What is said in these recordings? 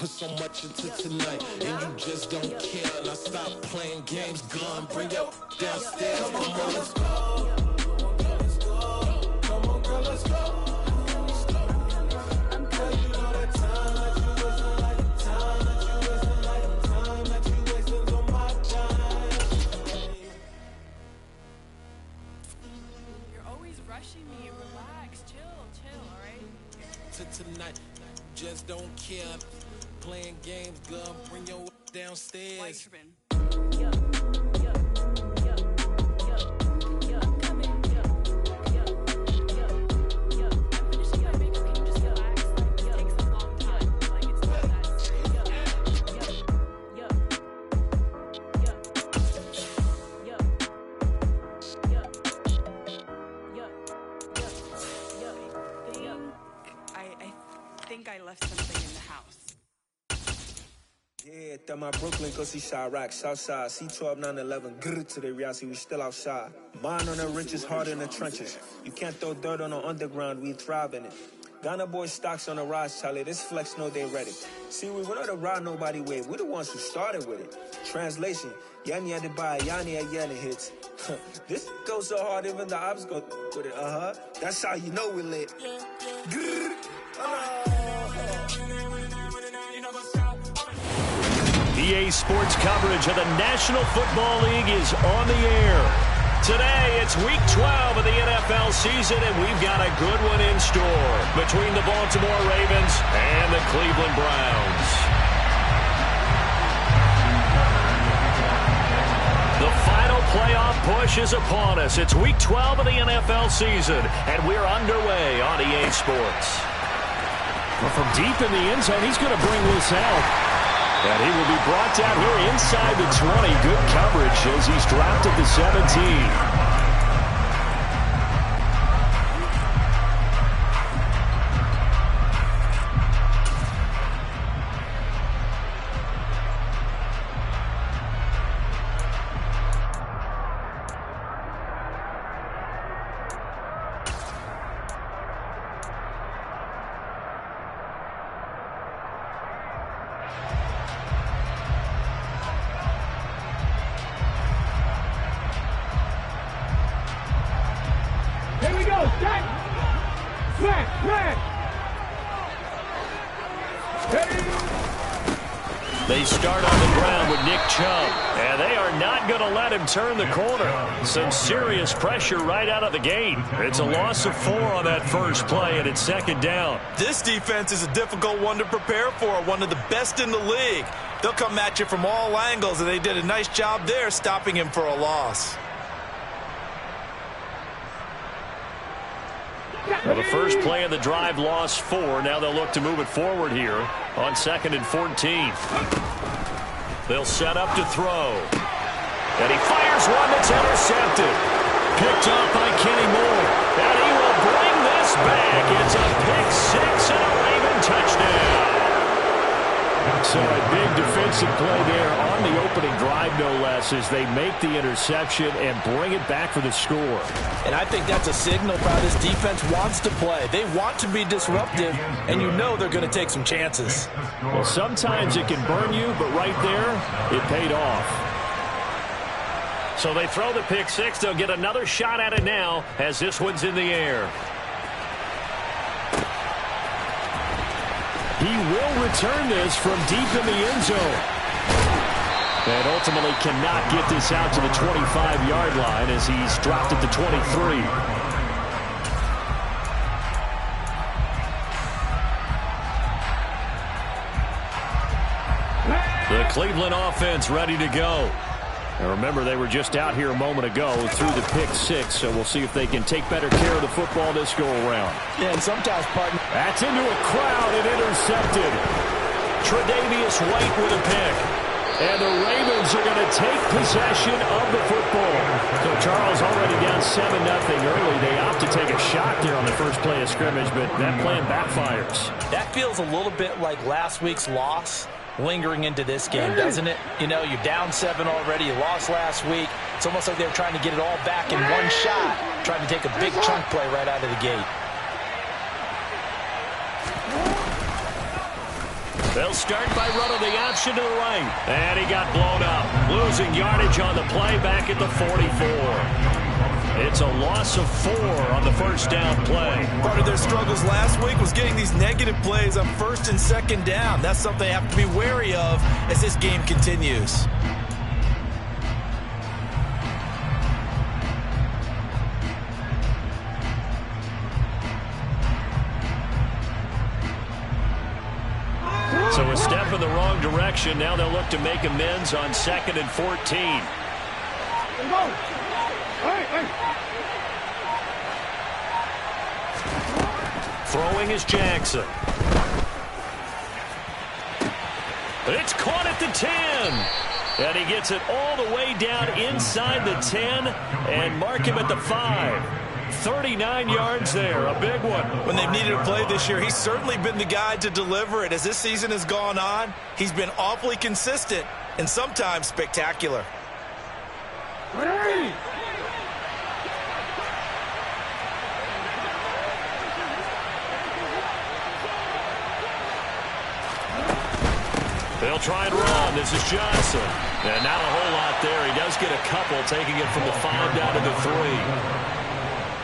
put so much into tonight, and you just don't care. And I stop playing games, gun, bring your downstairs. Come on, girl, let's go. Come on, girl, let's go. Tonight, just don't care. Playing games, girl, bring your downstairs. I left something in the house. Yeah, that my Brooklyn, go see Chirac, Southside, C12, 911, grrr to the reality, we still outside. Mine on the riches, hard in the trenches. You can't throw dirt on the underground, we thrive in it. Ghana boys stocks on the rise, Charlie, this flex know they ready. See, we were not to ride nobody way, we the ones who started with it. Translation, Yanni had to buy Yanni at Yanni hits. This goes so hard, even the ops go with it, That's how you know we lit. Grrr. EA Sports coverage of the National Football League is on the air. Today, it's Week 12 of the NFL season, and we've got a good one in store between the Baltimore Ravens and the Cleveland Browns. The final playoff push is upon us. It's Week 12 of the NFL season, and we're underway on EA Sports. Well, from deep in the end zone, he's going to bring this out. And he will be brought down here inside the 20. Good coverage as he's dropped at the 17. They start on the ground with Nick Chubb, and they are not going to let him turn the corner. Some serious pressure right out of the gate. It's a loss of 4 on that first play, and it's second down. This defense is a difficult one to prepare for, one of the best in the league. They'll come at you from all angles, and they did a nice job there stopping him for a loss. Well, the first play of the drive lost 4. Now they'll look to move it forward here on 2nd and 14. They'll set up to throw. And he fires one that's intercepted. Picked up by Kenny Moore. And he will bring this back. It's a pick 6 and a Raven touchdown. So a big defensive play there on the opening drive, no less, as they make the interception and bring it back for the score. And I think that's a signal for how this defense wants to play. They want to be disruptive, and you know they're going to take some chances. Well, sometimes it can burn you, but right there, it paid off. So they throw the pick 6. They'll get another shot at it now as this one's in the air. He will return this from deep in the end zone. And ultimately cannot get this out to the 25-yard line as he's dropped at the 23. The Cleveland offense ready to go. And remember, they were just out here a moment ago through the pick 6, so we'll see if they can take better care of the football this go-around. Yeah, and sometimes, partner. That's into a crowd and intercepted. Tre'Davious White with a pick. And the Ravens are going to take possession of the football. So Charles already down 7-0 early. They opt to take a shot there on the first play of scrimmage, but that plan backfires. That feels a little bit like last week's loss lingering into this game, doesn't it? You know, you're down 7 already. You lost last week. It's almost like they're trying to get it all back in one shot, trying to take a big chunk play right out of the gate. They'll start by running the option to the right. And he got blown up. Losing yardage on the play back at the 44. It's a loss of 4 on the first down play. Part of their struggles last week was getting these negative plays on first and second down. That's something they have to be wary of as this game continues. So a step in the wrong direction. Now they'll look to make amends on 2nd and 14. Throwing is Jackson. It's caught at the 10. And he gets it all the way down inside the 10 and mark him at the 5. 39 yards there, a big one. When they've needed a play this year, he's certainly been the guy to deliver it. As this season has gone on, he's been awfully consistent and sometimes spectacular. They'll try and run. This is Johnson. And not a whole lot there. He does get a couple, taking it from the 5 down to the 3.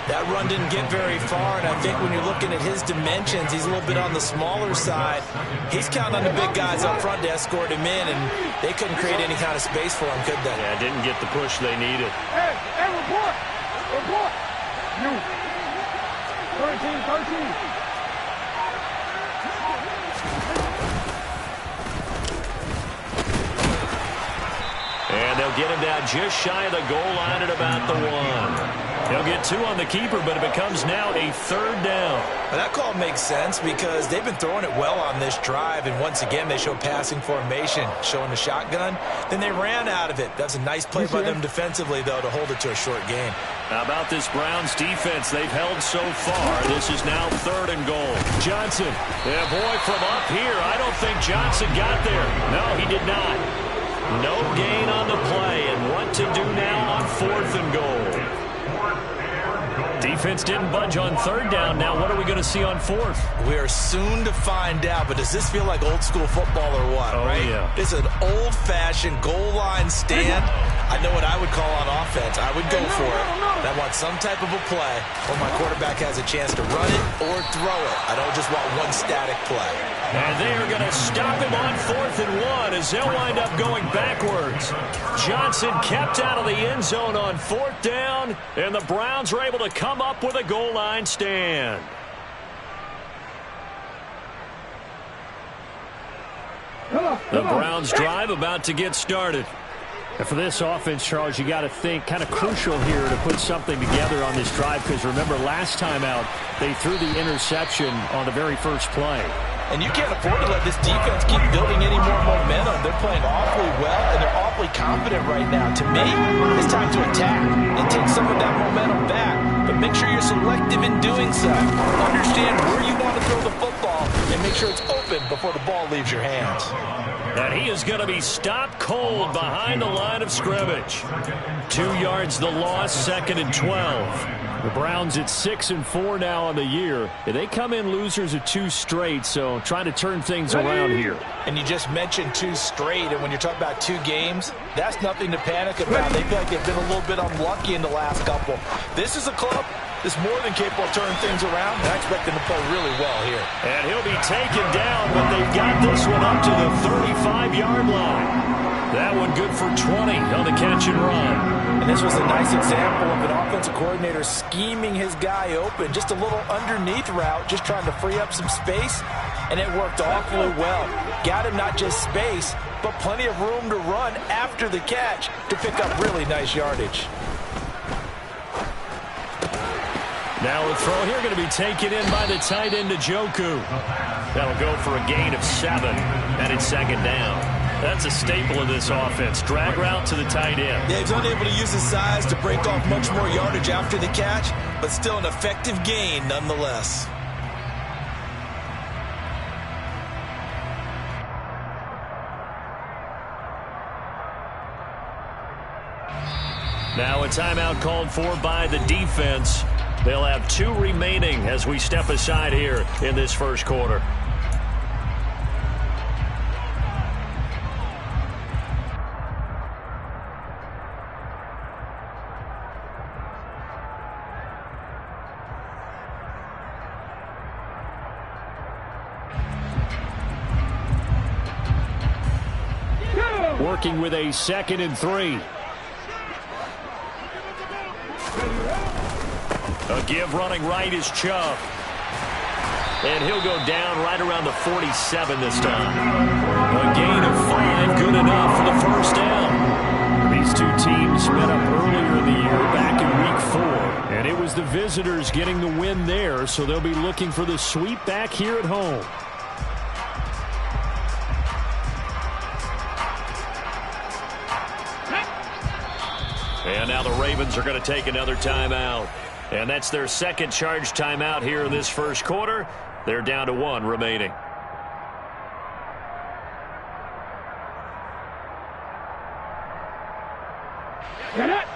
That run didn't get very far, and I think when you're looking at his dimensions, he's a little bit on the smaller side. He's counting on the big guys up front to escort him in, and they couldn't create any kind of space for him, could they? Yeah, didn't get the push they needed. Hey, report! Report! You. 13. And they'll get him down just shy of the goal line at about the 1. He'll get 2 on the keeper, but it becomes now a 3rd down. Well, that call makes sense because they've been throwing it well on this drive, and once again they show passing formation, showing the shotgun. Then they ran out of it. That's a nice play by them defensively, though, to hold it to a short gain. How about this Browns defense they've held so far? This is now 3rd and goal. Johnson, yeah, boy, from up here, I don't think Johnson got there. No, he did not. No gain on the play, and what to do now on 4th and goal. Defense didn't budge on 3rd down. Now what are we going to see on 4th? We are soon to find out, but does this feel like old school football or what, right? Yeah. It's an old-fashioned goal line stand. I know what I would call on offense. I would go for it. I want some type of a play where my quarterback has a chance to run it or throw it. I don't just want one static play. And they are going to stop him on 4th and 1 as they'll wind up going backwards. Johnson kept out of the end zone on 4th down, and the Browns are able to come up with a goal line stand. The Browns drive about to get started. And for this offense, Charles, you got to think kind of crucial here to put something together on this drive because remember last time out they threw the interception on the very first play. And you can't afford to let this defense keep building any more momentum. They're playing awfully well, and they're awfully confident right now. To me, it's time to attack and take some of that momentum back. But make sure you're selective in doing so. Understand where you want to throw the football and make sure it's open before the ball leaves your hands. And he is going to be stopped cold behind the line of scrimmage. 2 yards the loss, 2nd and 12. The Browns at 6-4 now on the year. They come in losers of 2 straight, so trying to turn things around here. And you just mentioned 2 straight, and when you're talking about 2 games, that's nothing to panic about. They feel like they've been a little bit unlucky in the last couple. This is a club that's more than capable of turning things around, and I expect them to play really well here. And he'll be taken down, but they've got this one up to the 35-yard line. That one good for 20 on the catch and run. And this was a nice example of an offensive coordinator scheming his guy open. Just a little underneath route, just trying to free up some space, and it worked awfully well. Got him not just space, but plenty of room to run after the catch to pick up really nice yardage. Now a throw here going to be taken in by the tight end Njoku. That'll go for a gain of 7, and it's 2nd down. That's a staple of this offense. Drag route to the tight end. Yeah, he's unable to use his size to break off much more yardage after the catch, but still an effective gain nonetheless. Now a timeout called for by the defense. They'll have 2 remaining as we step aside here in this first quarter. working with a 2nd and 3. A give running right is Chubb. And he'll go down right around the 47 this time. A gain of 5, good enough for the first down. These two teams met up earlier in the year, back in Week 4. And it was the visitors getting the win there, so they'll be looking for the sweep back here at home. And now the Ravens are going to take another timeout. And that's their second charge timeout here in this first quarter. They're down to 1 remaining. Get it!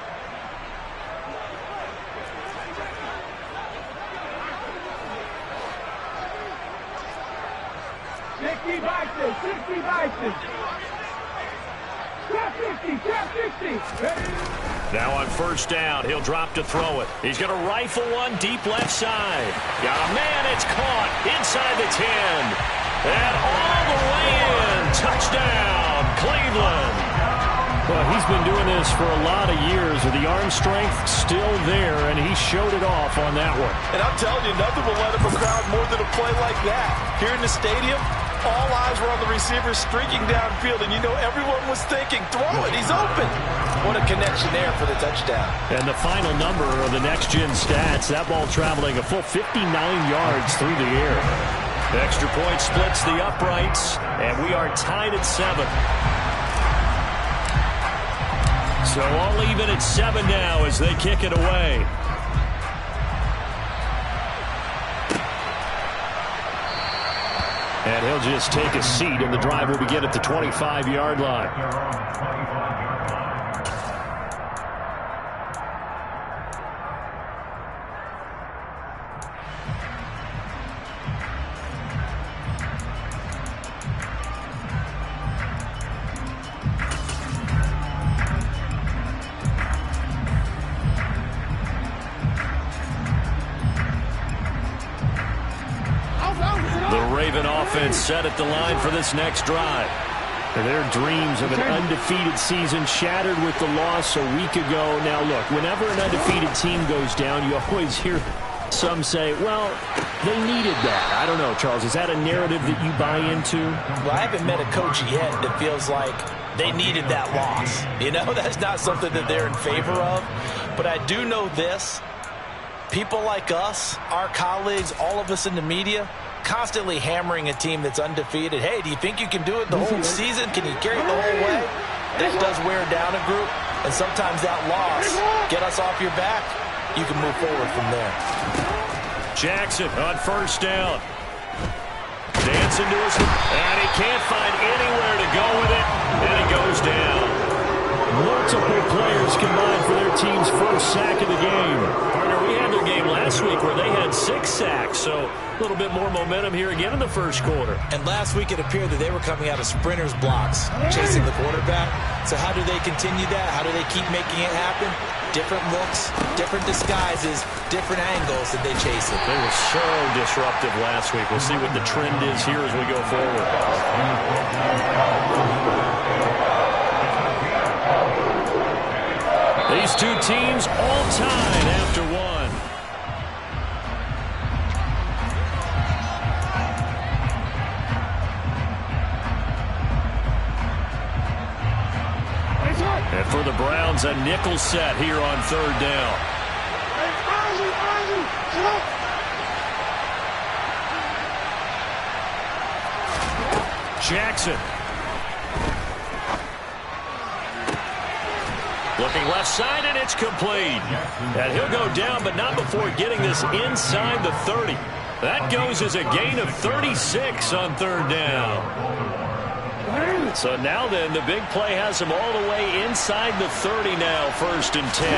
Now on first down, he'll drop to throw it. He's going to rifle one deep left side. Got a man, it's caught inside the 10. And all the way in. Touchdown, Cleveland. Well, he's been doing this for a lot of years with the arm strength still there, and he showed it off on that one. And I'm telling you, nothing will let up a crowd more than a play like that. Here in the stadium, all eyes were on the receiver streaking downfield, and you know everyone was thinking, throw it, he's open. What a connection there for the touchdown. And the final number of the next-gen stats, that ball traveling a full 59 yards through the air. The extra point splits the uprights, and we are tied at 7. So all even at 7 now as they kick it away. And he'll just take a seat, and the drive will begin at the 25-yard line. Set at the line for this next drive. Their dreams of an undefeated season shattered with the loss a week ago. Now, look, whenever an undefeated team goes down, you always hear some say, well, they needed that. I don't know, Charles. Is that a narrative that you buy into? Well, I haven't met a coach yet that feels like they needed that loss. You know, that's not something that they're in favor of. But I do know this. People like us, our colleagues, all of us in the media, constantly hammering a team that's undefeated. Hey, do you think you can do it the whole season? Can you carry it the whole way? That does wear down a group, and sometimes that loss, get us off your back, you can move forward from there. Jackson on first down. Dancing to his, and he can't find anywhere to go with it, and he goes down. Multiple players combined for their team's first sack of the game. Partner, we had their game last week where they had 6 sacks, so a little bit more momentum here again in the first quarter. And last week it appeared that they were coming out of sprinters blocks, chasing the quarterback. So how do they continue that? How do they keep making it happen? Different looks, different disguises, different angles that they chase it. They were so disruptive last week. We'll see what the trend is here as we go forward. These two teams all tied after 1. And for the Browns, a nickel set here on third down. Jackson. Looking left side, and it's complete. And he'll go down, but not before getting this inside the 30. That goes as a gain of 36 on third down. So now then, the big play has him all the way inside the 30 now, 1st and 10.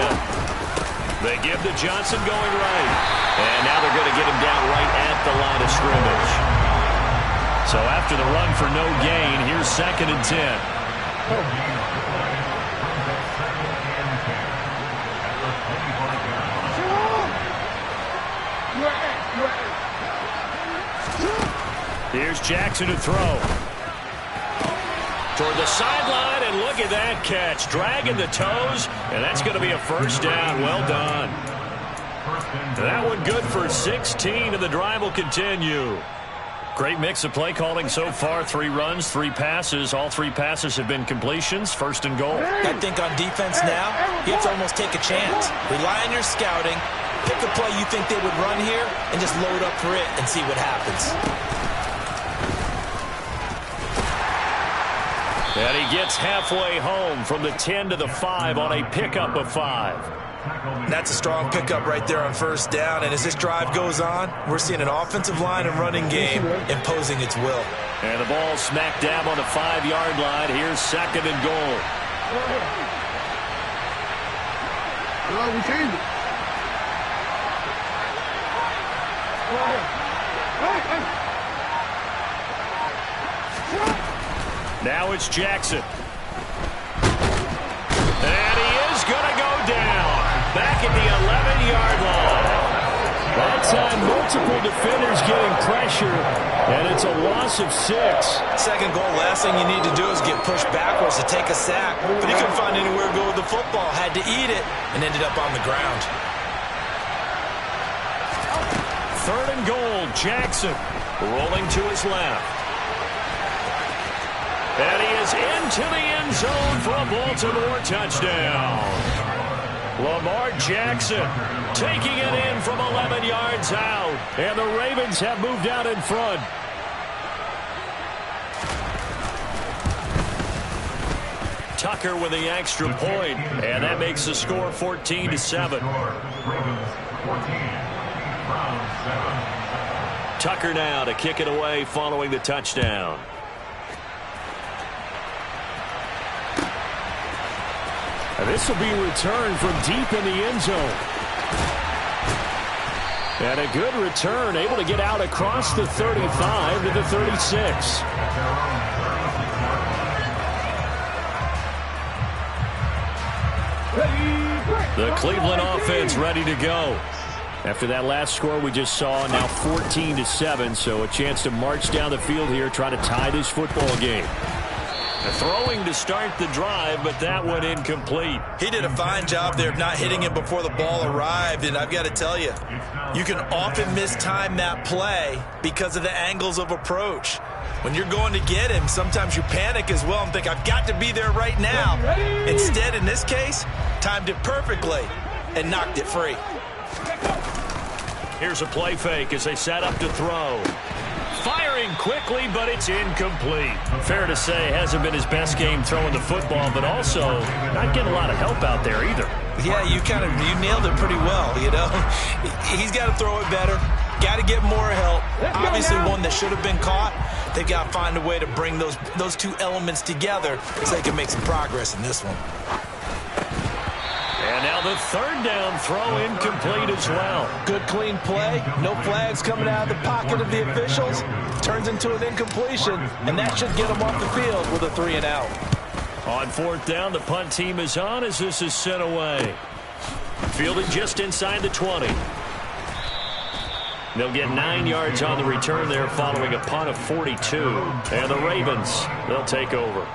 They give to Johnson going right. And now they're going to get him down right at the line of scrimmage. So after the run for no gain, here's 2nd and 10. Here's Jackson to throw. Toward the sideline, and look at that catch. Dragging the toes, and that's going to be a first down. Well done. That one good for 16, and the drive will continue. Great mix of play calling so far. 3 runs, 3 passes. All 3 passes have been completions. First and goal. I think on defense now, you have to almost take a chance. Rely on your scouting. Pick a play you think they would run here and just load up for it and see what happens. And he gets halfway home from the 10 to the 5 on a pickup of 5. That's a strong pickup right there on first down. And as this drive goes on, we're seeing an offensive line and running game imposing its will. And the ball smack dab on the 5-yard line. Here's second and goal. We changed it. Now it's Jackson. And he is going to go down. Back at the 11-yard line. That time, multiple defenders getting pressure, and it's a loss of 6. Second goal, last thing you need to do is get pushed backwards to take a sack. But he couldn't find anywhere to go with the football. Had to eat it and ended up on the ground. Third and goal, Jackson rolling to his left. And he is into the end zone for a Baltimore touchdown. Lamar Jackson taking it in from 11 yards out. And the Ravens have moved out in front. Tucker with the extra point, and that makes the score 14-7. Tucker now to kick it away following the touchdown. And this will be returned from deep in the end zone. And a good return, able to get out across the 35 to the 36. The Cleveland offense ready to go. After that last score we just saw, now 14-7, so a chance to march down the field here, try to tie this football game. Throwing to start the drive, but that one incomplete. He did a fine job there of not hitting him before the ball arrived, and I've got to tell you, you can often mistime that play because of the angles of approach. When you're going to get him, sometimes you panic as well and think, I've got to be there right now. Instead, in this case, timed it perfectly and knocked it free. Here's a play fake as they set up to throw. Firing quickly, but it's incomplete. Fair to say, hasn't been his best game throwing the football, but also not getting a lot of help out there either. Yeah, you nailed it pretty well, you know. He's got to throw it better. Got to get more help. Obviously one that should have been caught. They've got to find a way to bring those two elements together so they can make some progress in this one. And now the third down throw incomplete as well. Good clean play. No flags coming out of the pocket of the officials. Turns into an incompletion, and that should get them off the field with a 3-and-out. On fourth down, the punt team is on as this is sent away. Fielded just inside the 20. They'll get 9 yards on the return there following a punt of 42. And the Ravens, they'll take over.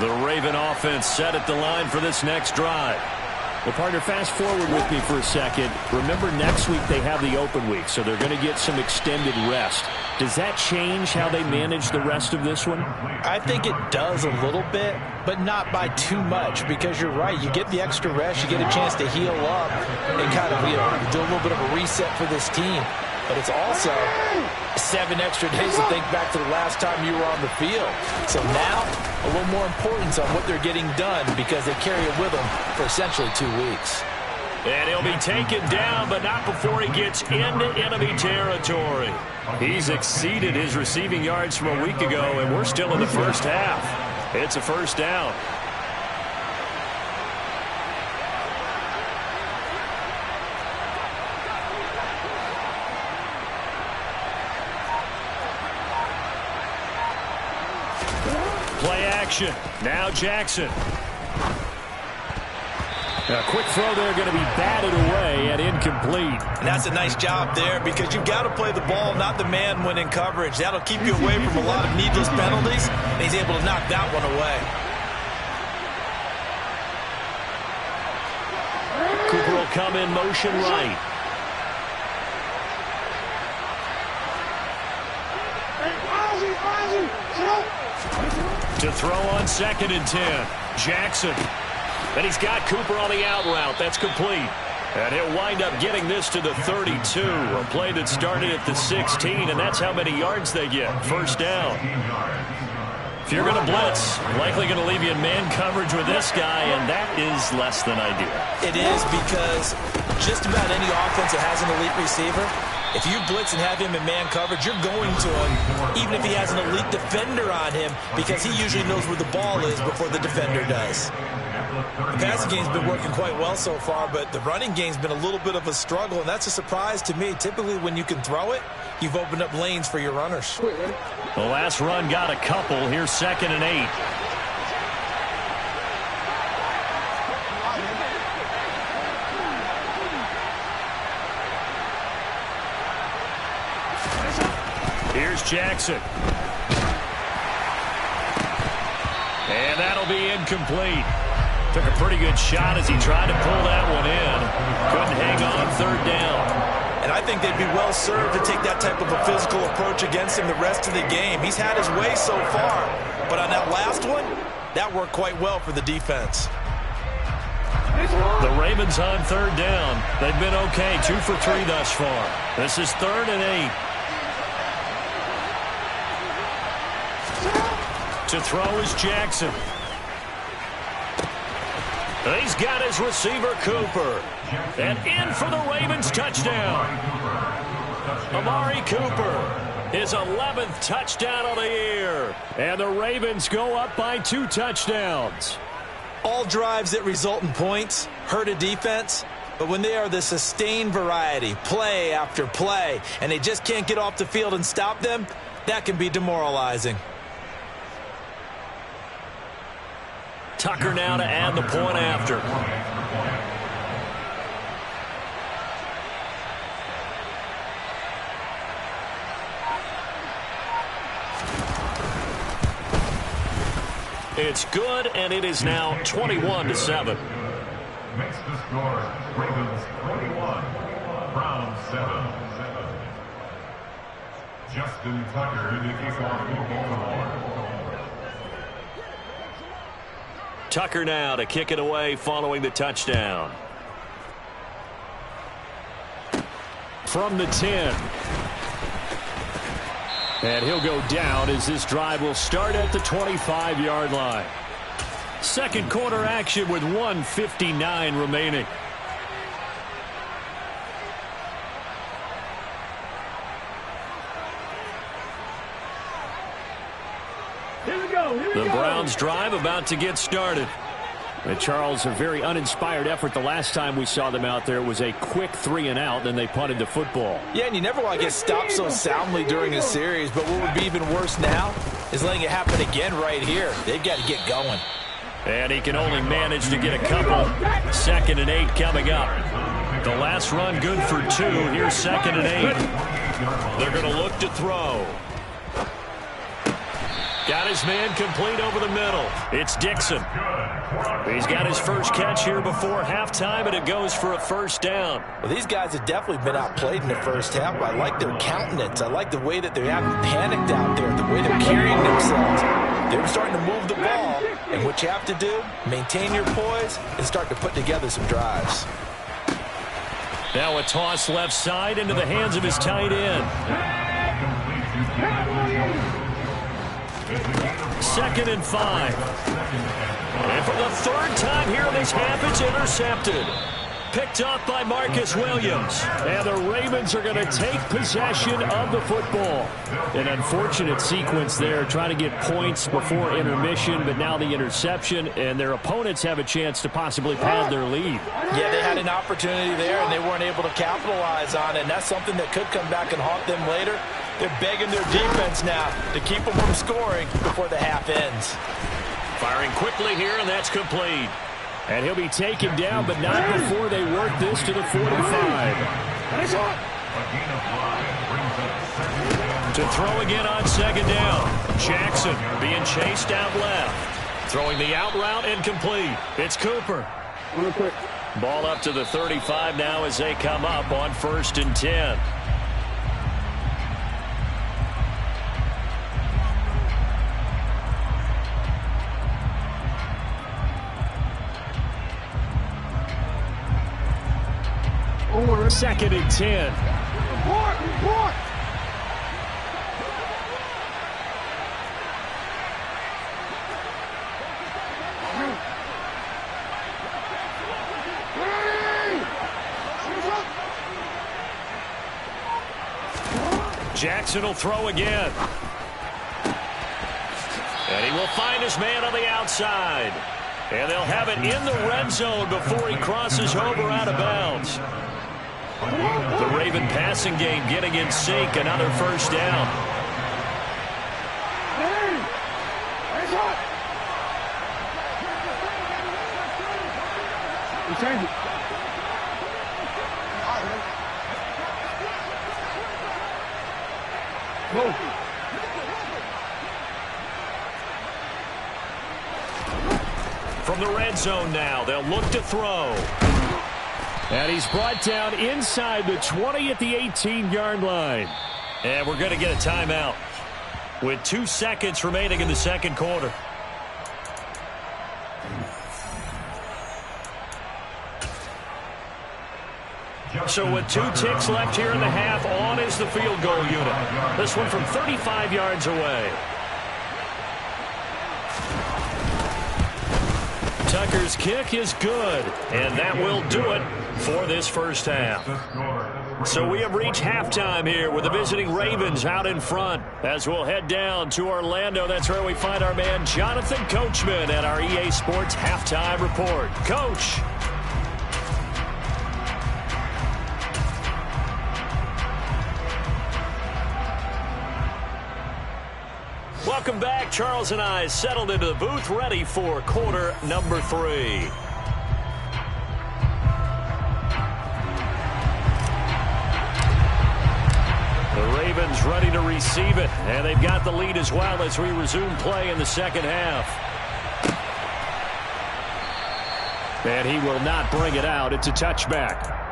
The Raven offense set at the line for this next drive. Well, partner, fast forward with me for a second. Remember, next week they have the open week, so they're going to get some extended rest. Does that change how they manage the rest of this one? I think it does a little bit, but not by too much, because you're right. You get the extra rest. You get a chance to heal up and kind of do a little bit of a reset for this team. But it's also 7 extra days to think back to the last time you were on the field. So now, a little more importance on what they're getting done because they carry it with them for essentially 2 weeks. And he'll be taken down, but not before he gets into enemy territory. He's exceeded his receiving yards from a week ago, and we're still in the first half. It's a first down. Play action. Now Jackson. A quick throw there going to be batted away and incomplete. And that's a nice job there because you've got to play the ball, not the man when in coverage. That'll keep you away from a lot of needless penalties, and he's able to knock that one away. Cooper will come in motion right. To throw on 2nd and 10. Jackson. And he's got Cooper on the out route. That's complete. And he'll wind up getting this to the 32. A play that started at the 16, and that's how many yards they get. First down. If you're going to blitz, likely going to leave you in man coverage with this guy, and that is less than ideal. It is because just about any offense that has an elite receiver, if you blitz and have him in man coverage, you're going to him, even if he has an elite defender on him, because he usually knows where the ball is before the defender does. The passing game's been working quite well so far, but the running game's been a little bit of a struggle, and that's a surprise to me. Typically, when you can throw it, you've opened up lanes for your runners. The last run got a couple. Here's 2nd and 8. Here's Jackson. And that'll be incomplete. Took a pretty good shot as he tried to pull that one in. Couldn't hang on 3rd down. And I think they'd be well served to take that type of a physical approach against him the rest of the game. He's had his way so far, but on that last one, that worked quite well for the defense. The Ravens on 3rd down. They've been okay, 2 for 3 thus far. This is 3rd and 8. To throw is Jackson. He's got his receiver, Cooper. And in for the Ravens touchdown. Amari Cooper, his 11th touchdown of the year. And the Ravens go up by 2 touchdowns. All drives that result in points hurt a defense, but when they are the sustained variety, play after play, and they just can't get off the field and stop them, that can be demoralizing. Tucker now to add the point after. It's good, and it is now 21-7. Makes the score Ravens 21, Browns 7. Justin Tucker in the kickoff for Baltimore. Tucker now to kick it away following the touchdown. From the 10. And he'll go down as this drive will start at the 25-yard line. Second quarter action with 1:59 remaining. The Browns drive about to get started. And Charles, a very uninspired effort the last time we saw them out there. It was a quick 3 and out, then they punted the football. Yeah, and you never want to get stopped so soundly during a series, but what would be even worse now is letting it happen again right here. They've got to get going. And he can only manage to get a couple. 2nd and 8 coming up. The last run good for 2. Here's 2nd and 8. They're going to look to throw. Got his man complete over the middle. It's Dixon. He's got his first catch here before halftime, and it goes for a first down. Well, these guys have definitely been outplayed in the first half. I like their countenance. I like the way that they haven't panicked out there, the way they're carrying themselves. They're starting to move the ball, and what you have to do, maintain your poise and start to put together some drives. Now a toss left side into the hands of his tight end. 2nd and 5. And for the 3rd time here in this half, it's intercepted. Picked off by Marcus Williams. And the Ravens are going to take possession of the football. An unfortunate sequence there, trying to get points before intermission, but now the interception, and their opponents have a chance to possibly pad their lead. Yeah, they had an opportunity there, and they weren't able to capitalize on it, and that's something that could come back and haunt them later. They're begging their defense now to keep them from scoring before the half ends. Firing quickly here, and that's complete. And he'll be taken down, but not before they work this to the 45. To throw again on second down. Jackson being chased out left. Throwing the out route incomplete. It's Cooper. Ball up to the 35 now as they come up on 1st and 10. Second and 10. Report. Jackson will throw again. And he will find his man on the outside. And they'll have it in the red zone before he crosses over out of bounds. The Raven passing game getting in sync. Another first down. Change it. Go. From the red zone now, they'll look to throw. And he's brought down inside the 20 at the 18-yard line. And we're going to get a timeout with 2 seconds remaining in the second quarter. So with 2 ticks left here in the half, on is the field goal unit. This one from 35 yards away. Tucker's kick is good, and that will do it for this first half. So we have reached halftime here with the visiting Ravens out in front. As we'll head down to Orlando, that's where we find our man Jonathan Coachman at our EA Sports Halftime Report. Coach. Welcome back. Charles and I settled into the booth, ready for quarter number 3. The Ravens ready to receive it, and they've got the lead as well as we resume play in the second half. And he will not bring it out. It's a touchback.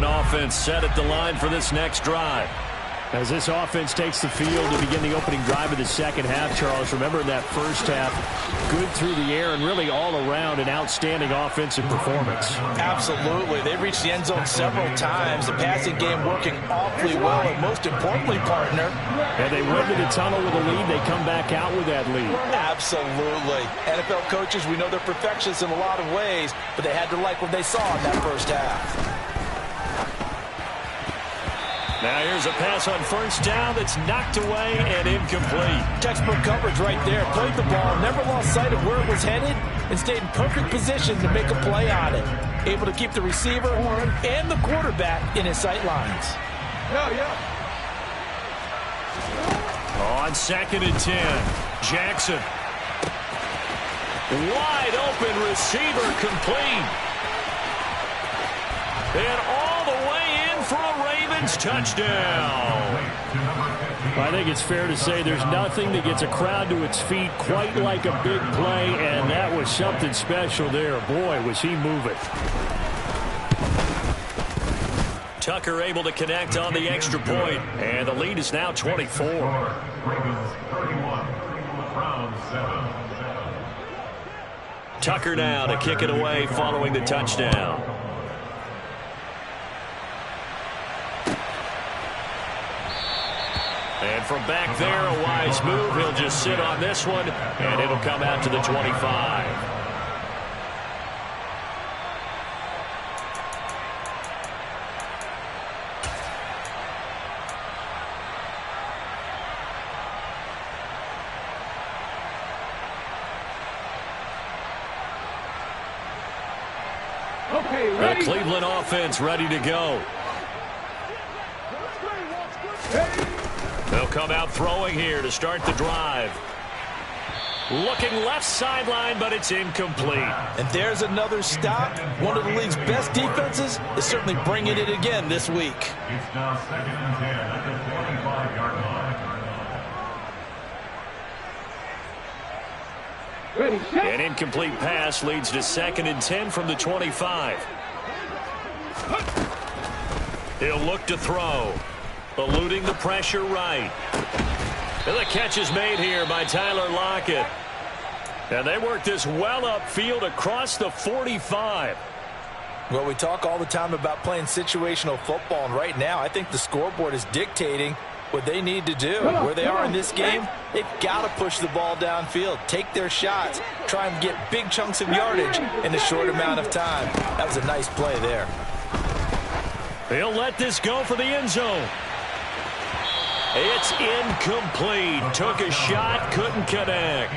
Offense set at the line for this next drive. As this offense takes the field to begin the opening drive of the second half, Charles, remember in that first half, good through the air and really all around an outstanding offensive performance. Absolutely. They've reached the end zone several times. The passing game working awfully well, and most importantly, partner. And they went to the tunnel with a lead. They come back out with that lead. Absolutely. NFL coaches, we know they're perfectionists in a lot of ways, but they had to like what they saw in that first half. Now here's a pass on first down that's knocked away and incomplete. Textbook coverage right there. Played the ball, never lost sight of where it was headed, and stayed in perfect position to make a play on it. Able to keep the receiver and the quarterback in his sight lines. On 2nd and 10, Jackson. Wide open receiver complete. And all the way in for a Ravens touchdown. I think it's fair to say there's nothing that gets a crowd to its feet quite like a big play, and that was something special there. Boy, was he moving. Tucker able to connect on the extra point, and the lead is now 24. Ravens 31, round 7. Tucker now to kick it away following the touchdown. And from back there, a wise move. He'll just sit on this one, and it'll come out to the 25. The Cleveland offense ready to go. They'll come out throwing here to start the drive. Looking left sideline, but it's incomplete. And there's another stop. One of the league's best defenses is certainly bringing it again this week. It's now 2nd and 10 at the 45-yard line. An incomplete pass leads to 2nd and 10 from the 25. He'll look to throw. Eluding the pressure right. And the catch is made here by Tyler Lockett. And they work this well upfield across the 45. Well, we talk all the time about playing situational football, and right now I think the scoreboard is dictating what they need to do. Where they are in this game, they've got to push the ball downfield, take their shots, try and get big chunks of yardage in a short amount of time. That was a nice play there. He'll let this go for the end zone. It's incomplete. Took a shot, couldn't connect.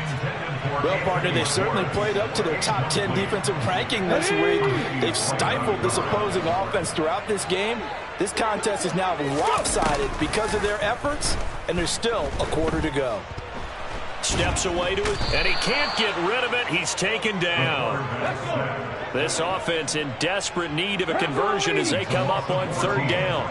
Well, partner, they've certainly played up to their top 10 defensive ranking this week. They've stifled this opposing offense throughout this game. This contest is now lopsided because of their efforts, and there's still a quarter to go. Steps away to it, and he can't get rid of it. He's taken down. This offense in desperate need of a conversion as they come up on 3rd down.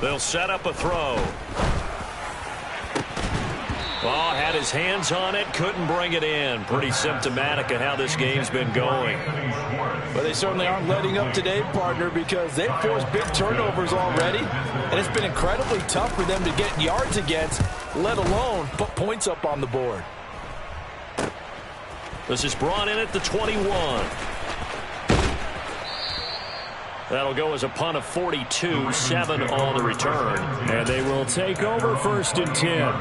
They'll set up a throw. Ball had his hands on it, couldn't bring it in. Pretty symptomatic of how this game's been going. Well, they certainly aren't letting up today, partner, because they've forced big turnovers already, and it's been incredibly tough for them to get yards against, let alone put points up on the board. This is brought in at the 21. That'll go as a punt of 42, 7 on the return. And they will take over 1st and 10.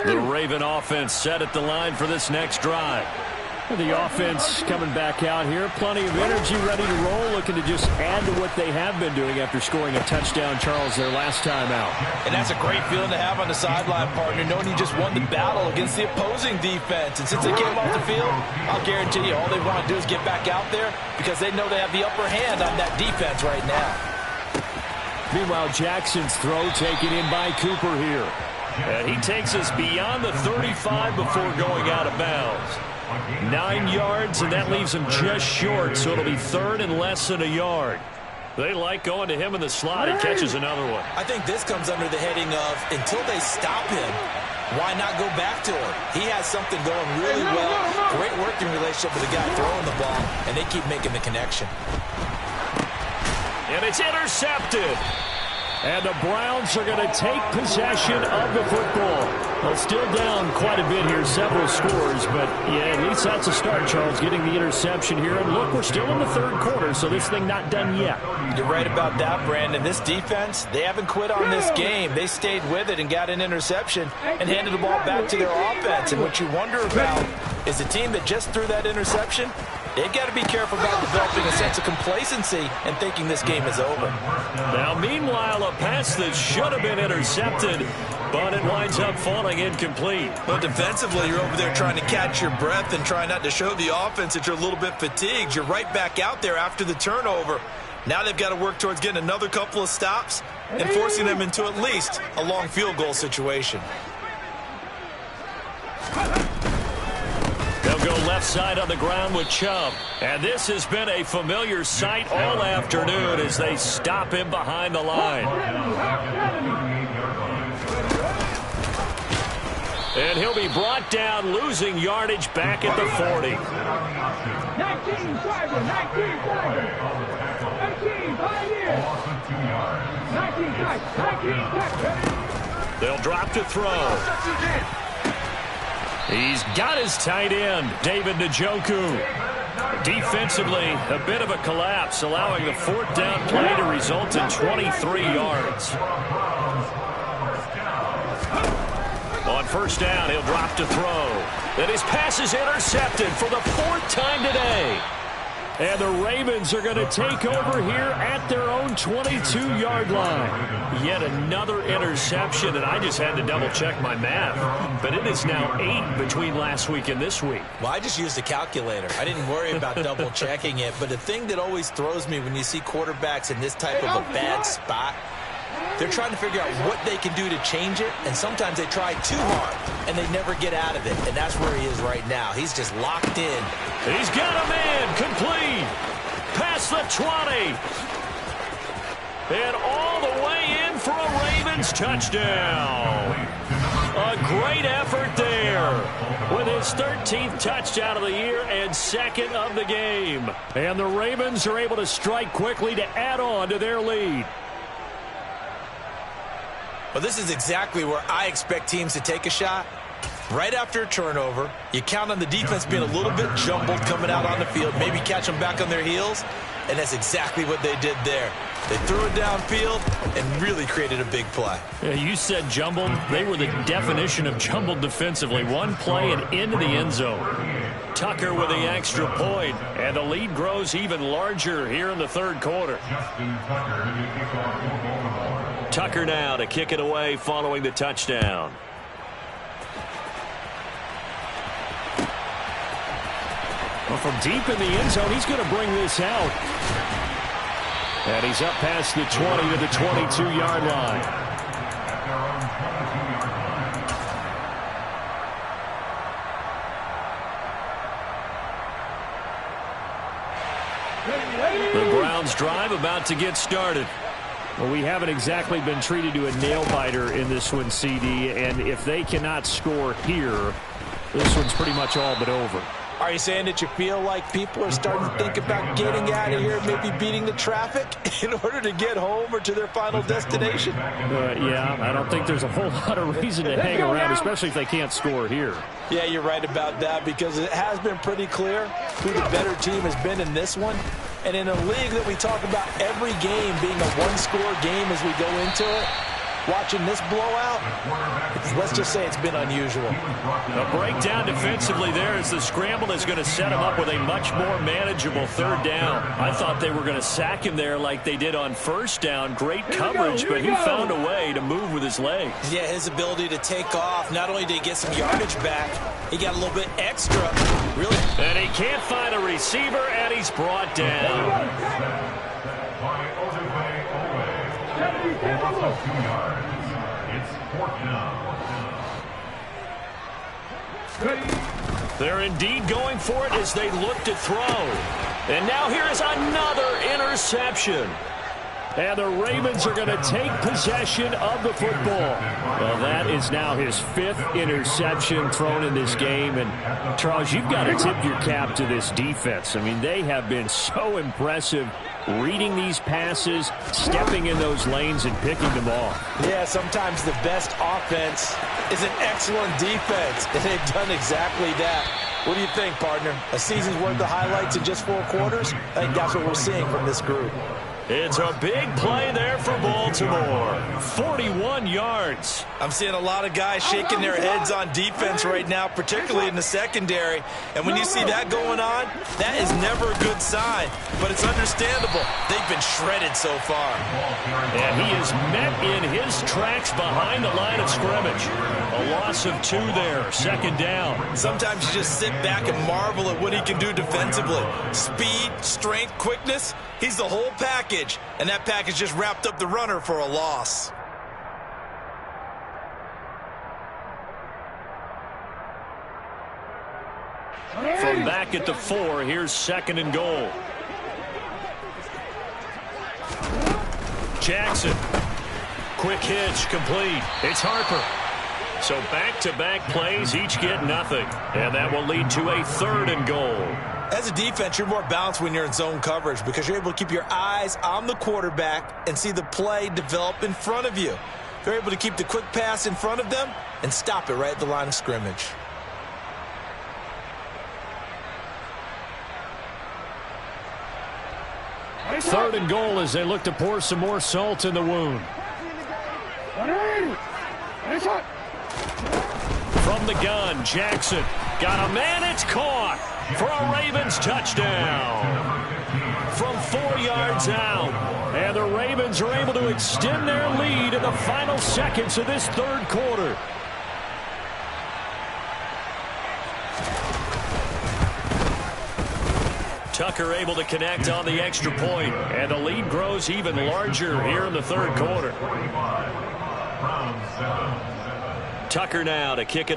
The Raven offense set at the line for this next drive. The offense coming back out here. Plenty of energy, ready to roll, looking to just add to what they have been doing after scoring a touchdown, Charles, their last time out. And that's a great feeling to have on the sideline, partner, knowing you just won the battle against the opposing defense. And since they came off the field, I'll guarantee you all they want to do is get back out there because they know they have the upper hand on that defense right now. Meanwhile, Jackson's throw taken in by Cooper here. And he takes us beyond the 35 before going out of bounds. 9 yards, and that leaves him just short, so it'll be 3rd and less than a yard. They like going to him in the slot. He catches another one. I think this comes under the heading of until they stop him, why not go back to him? He has something going really well, great working relationship with the guy throwing the ball, and they keep making the connection. And it's intercepted. And the Browns are going to take possession of the football. Well, still down quite a bit here, several scores, but yeah, at least that's a start, Charles, getting the interception here. And look, we're still in the 3rd quarter, so this thing not done yet. You're right about that, Brandon. This defense, they haven't quit on this game. They stayed with it and got an interception and handed the ball back to their offense. And what you wonder about is the team that just threw that interception, they've got to be careful about developing a sense of complacency and thinking this game is over. Now, meanwhile, a pass that should have been intercepted, but it winds up falling incomplete. Well, defensively, you're over there trying to catch your breath and try not to show the offense that you're a little bit fatigued. You're right back out there after the turnover. Now they've got to work towards getting another couple of stops and forcing them into at least a long field goal situation. They'll go left side on the ground with Chubb. And this has been a familiar sight all afternoon as they stop him behind the line. And he'll be brought down, losing yardage back at the 40. 19 They'll drop to throw. He's got his tight end, David Njoku. Defensively, a bit of a collapse, allowing the 4th down play to result in 23 yards. On 1st down, he'll drop to throw. And his pass is intercepted for the 4th time today. And the Ravens are going to take over here at their own 22-yard line. Yet another interception, and I just had to double-check my math. But it is now 8 between last week and this week. Well, I just used a calculator. I didn't worry about double-checking it. But the thing that always throws me when you see quarterbacks in this type of a bad spot, they're trying to figure out what they can do to change it, and sometimes they try too hard, and they never get out of it. And that's where he is right now. He's just locked in. He's got a man complete. Past the 20. And all the way in for a Ravens touchdown. A great effort there with his 13th touchdown of the year and second of the game. And the Ravens are able to strike quickly to add on to their lead. Well, this is exactly where I expect teams to take a shot. Right after a turnover, you count on the defense being a little bit jumbled coming out on the field, maybe catch them back on their heels, and that's exactly what they did there. They threw it downfield and really created a big play. Yeah, you said jumbled. They were the definition of jumbled defensively. One play and into the end zone. Tucker with the extra point, and the lead grows even larger here in the third quarter. Tucker now to kick it away following the touchdown. Well, from deep in the end zone, he's going to bring this out. And he's up past the 20 to the 22-yard line. The Browns drive about to get started. Well, we haven't exactly been treated to a nail-biter in this one, CD, and if they cannot score here, this one's pretty much all but over. Are you saying that you feel like people are starting to think about getting out of here, maybe beating the traffic in order to get home or to their final destination? Yeah, I don't think there's a whole lot of reason to hang around, especially if they can't score here. Yeah, you're right about that because it has been pretty clear who the better team has been in this one. And in a league that we talk about every game being a one-score game as we go into it, watching this blowout, let's just say it's been unusual. A breakdown defensively there as the scramble is going to set him up with a much more manageable third down. I thought they were going to sack him there like they did on first down. Great coverage, but he found a way to move with his legs. Yeah, his ability to take off, not only did he get some yardage back, he got a little bit extra. Really. And he can't find a receiver, and he's brought down. They're indeed going for it as they look to throw. And now here is another interception. And the Ravens are going to take possession of the football. Well, that is now his 5th interception thrown in this game. And, Charles, you've got to tip your cap to this defense. I mean, they have been so impressive reading these passes, stepping in those lanes, and picking them off. Yeah, sometimes the best offense is an excellent defense, and they've done exactly that. What do you think, partner? A season's worth of highlights in just 4 quarters? I think that's what we're seeing from this group. It's a big play there for Baltimore. 41 yards. I'm seeing a lot of guys shaking their heads on defense right now, particularly in the secondary. And when you see that going on, that is never a good sign. But it's understandable. They've been shredded so far. And he is met in his tracks behind the line of scrimmage. A loss of 2 there, 2nd down. Sometimes you just sit back and marvel at what he can do defensively. Speed, strength, quickness. He's the whole package, and that package just wrapped up the runner for a loss. From back at the 4, here's 2nd and goal. Jackson. Quick hitch, complete. It's Harper. So back-to-back plays, each get nothing. And that will lead to a 3rd and goal. As a defense, you're more balanced when you're in zone coverage because you're able to keep your eyes on the quarterback and see the play develop in front of you. They're able to keep the quick pass in front of them and stop it right at the line of scrimmage. Third and goal as they look to pour some more salt in the wound. From the gun, Jackson got a man. It's caught for a Ravens touchdown. From 4 yards out. And the Ravens are able to extend their lead in the final seconds of this third quarter. Tucker able to connect on the extra point. And the lead grows even larger here in the third quarter. Tucker now to kick it